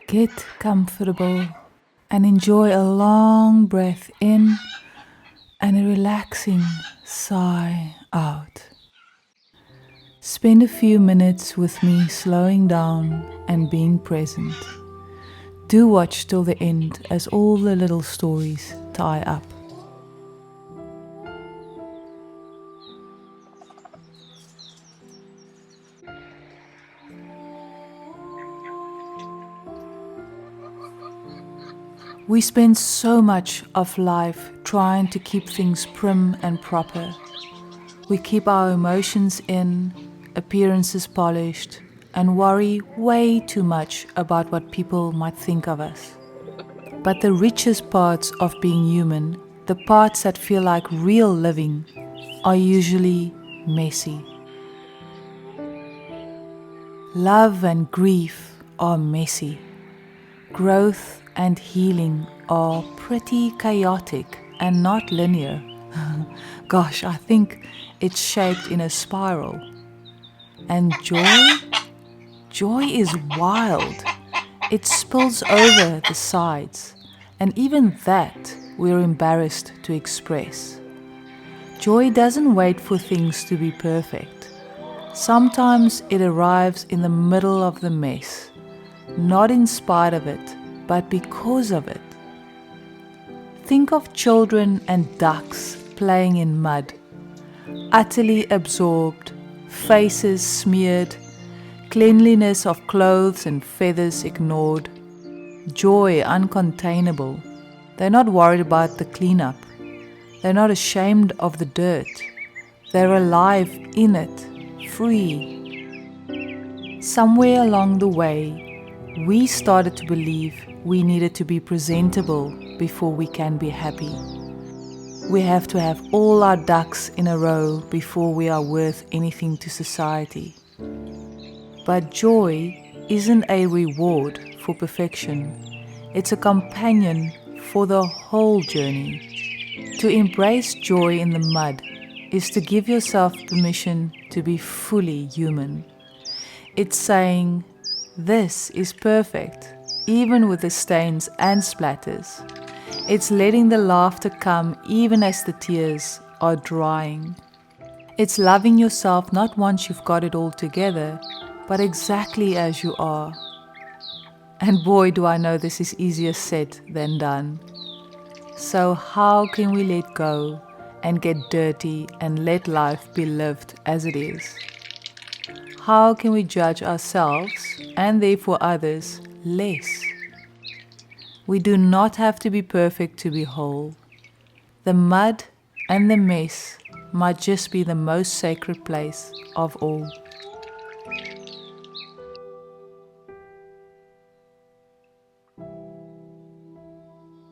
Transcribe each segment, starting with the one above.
Get comfortable and enjoy a long breath in and a relaxing sigh out. Spend a few minutes with me slowing down and being present. Do watch till the end as all the little stories tie up. We spend so much of life trying to keep things prim and proper. We keep our emotions in, appearances polished, and worry way too much about what people might think of us. But the richest parts of being human, the parts that feel like real living, are usually messy. Love and grief are messy. Growth and healing are pretty chaotic and not linear. Gosh, I think it's shaped in a spiral. And joy? Joy is wild. It spills over the sides, and even that we're embarrassed to express. Joy doesn't wait for things to be perfect. Sometimes it arrives in the middle of the mess, not in spite of it, but because of it. Think of children and ducks playing in mud, utterly absorbed, faces smeared, cleanliness of clothes and feathers ignored, joy uncontainable. They're not worried about the cleanup. They're not ashamed of the dirt. They're alive in it, free. Somewhere along the way, we started to believe we needed to be presentable before we can be happy. We have to have all our ducks in a row before we are worth anything to society. But joy isn't a reward for perfection. It's a companion for the whole journey. To embrace joy in the mud is to give yourself permission to be fully human. It's saying, this is perfect, even with the stains and splatters. It's letting the laughter come even as the tears are drying. It's loving yourself not once you've got it all together, but exactly as you are. And boy, do I know this is easier said than done. So how can we let go and get dirty and let life be lived as it is? How can we judge ourselves and therefore others less? We do not have to be perfect to be whole. The mud and the mess might just be the most sacred place of all.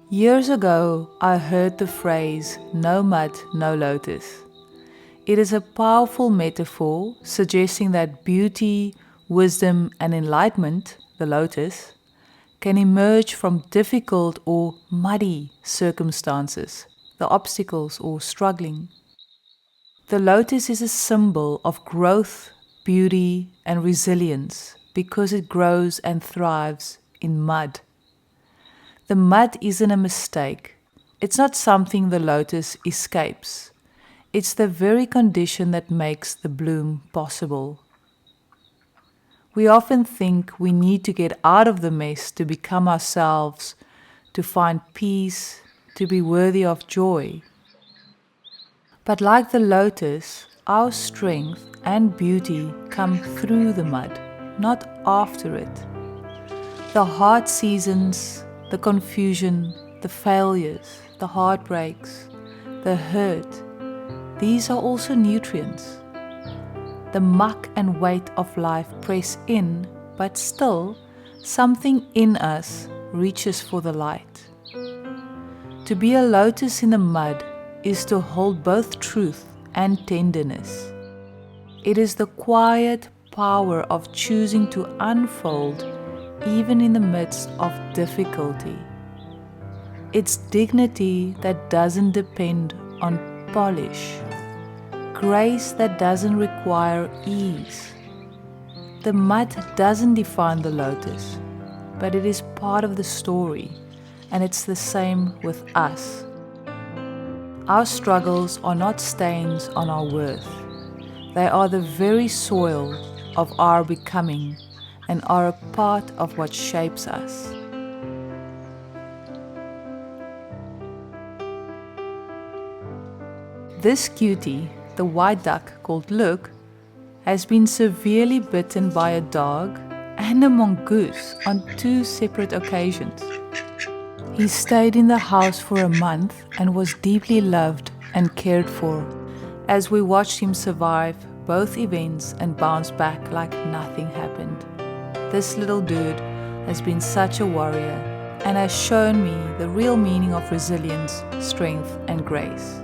Years ago, I heard the phrase, no mud, no lotus. It is a powerful metaphor suggesting that beauty, wisdom, and enlightenment, the lotus, can emerge from difficult or muddy circumstances, the obstacles or struggling. The lotus is a symbol of growth, beauty, and resilience because it grows and thrives in mud. The mud isn't a mistake. It's not something the lotus escapes. It's the very condition that makes the bloom possible. We often think we need to get out of the mess to become ourselves, to find peace, to be worthy of joy. But like the lotus, our strength and beauty come through the mud, not after it. The hard seasons, the confusion, the failures, the heartbreaks, the hurt, these are also nutrients. The muck and weight of life press in, but still, something in us reaches for the light. To be a lotus in the mud is to hold both truth and tenderness. It is the quiet power of choosing to unfold even in the midst of difficulty. It's dignity that doesn't depend on polish. Grace that doesn't require ease. The mud doesn't define the lotus, but it is part of the story, and it's the same with us. Our struggles are not stains on our worth. They are the very soil of our becoming and are a part of what shapes us. This cutie, the white duck called Look, has been severely bitten by a dog and a mongoose on 2 separate occasions. He stayed in the house for a month and was deeply loved and cared for as we watched him survive both events and bounce back like nothing happened. This little dude has been such a warrior and has shown me the real meaning of resilience, strength, and grace.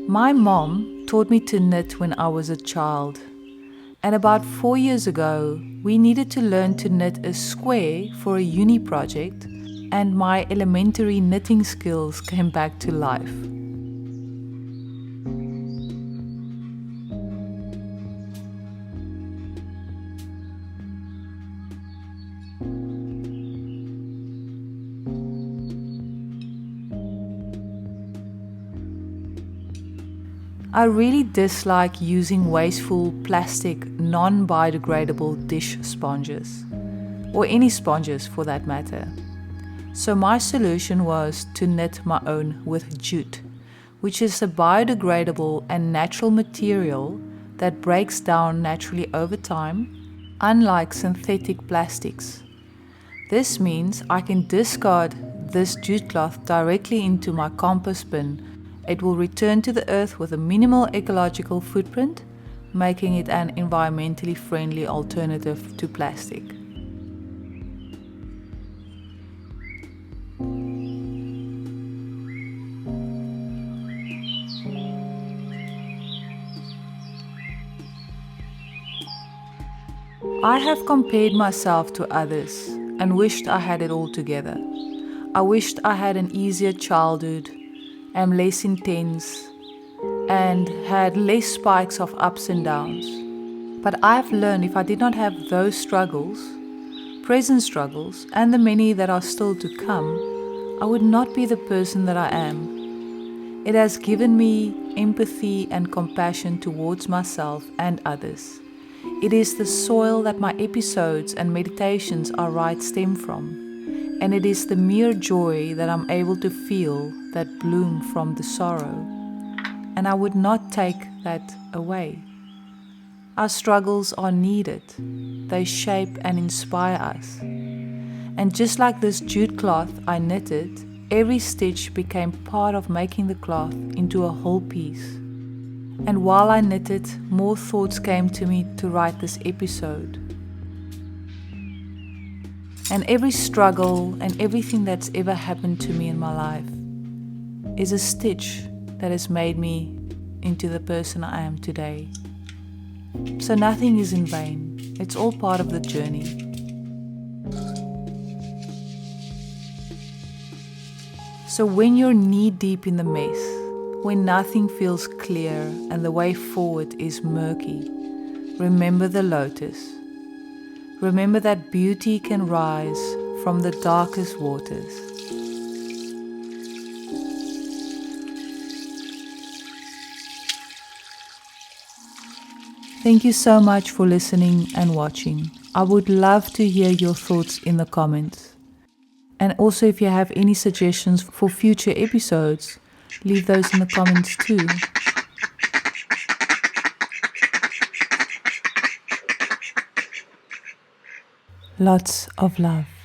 My mom taught me to knit when I was a child, and about 4 years ago, we needed to learn to knit a square for a uni project, and my elementary knitting skills came back to life. I really dislike using wasteful plastic, non-biodegradable dish sponges, or any sponges for that matter. So my solution was to knit my own with jute, which is a biodegradable and natural material that breaks down naturally over time, unlike synthetic plastics. This means I can discard this jute cloth directly into my compost bin. It will return to the earth with a minimal ecological footprint, making it an environmentally friendly alternative to plastic. I have compared myself to others and wished I had it all together. I wished I had an easier childhood, am less intense, and had less spikes of ups and downs. But I've learned if I did not have those struggles, present struggles, and the many that are still to come, I would not be the person that I am. It has given me empathy and compassion towards myself and others. It is the soil that my episodes and meditations I write stem from. And it is the mere joy that I'm able to feel that bloom from the sorrow. And I would not take that away. Our struggles are needed. They shape and inspire us. And just like this jute cloth I knitted, every stitch became part of making the cloth into a whole piece. And while I knitted, more thoughts came to me to write this episode. And every struggle and everything that's ever happened to me in my life is a stitch that has made me into the person I am today. So nothing is in vain. It's all part of the journey. So when you're knee-deep in the mess, when nothing feels clear and the way forward is murky, remember the lotus. Remember that beauty can rise from the darkest waters. Thank you so much for listening and watching. I would love to hear your thoughts in the comments. And also, if you have any suggestions for future episodes, leave those in the comments too. Lots of love.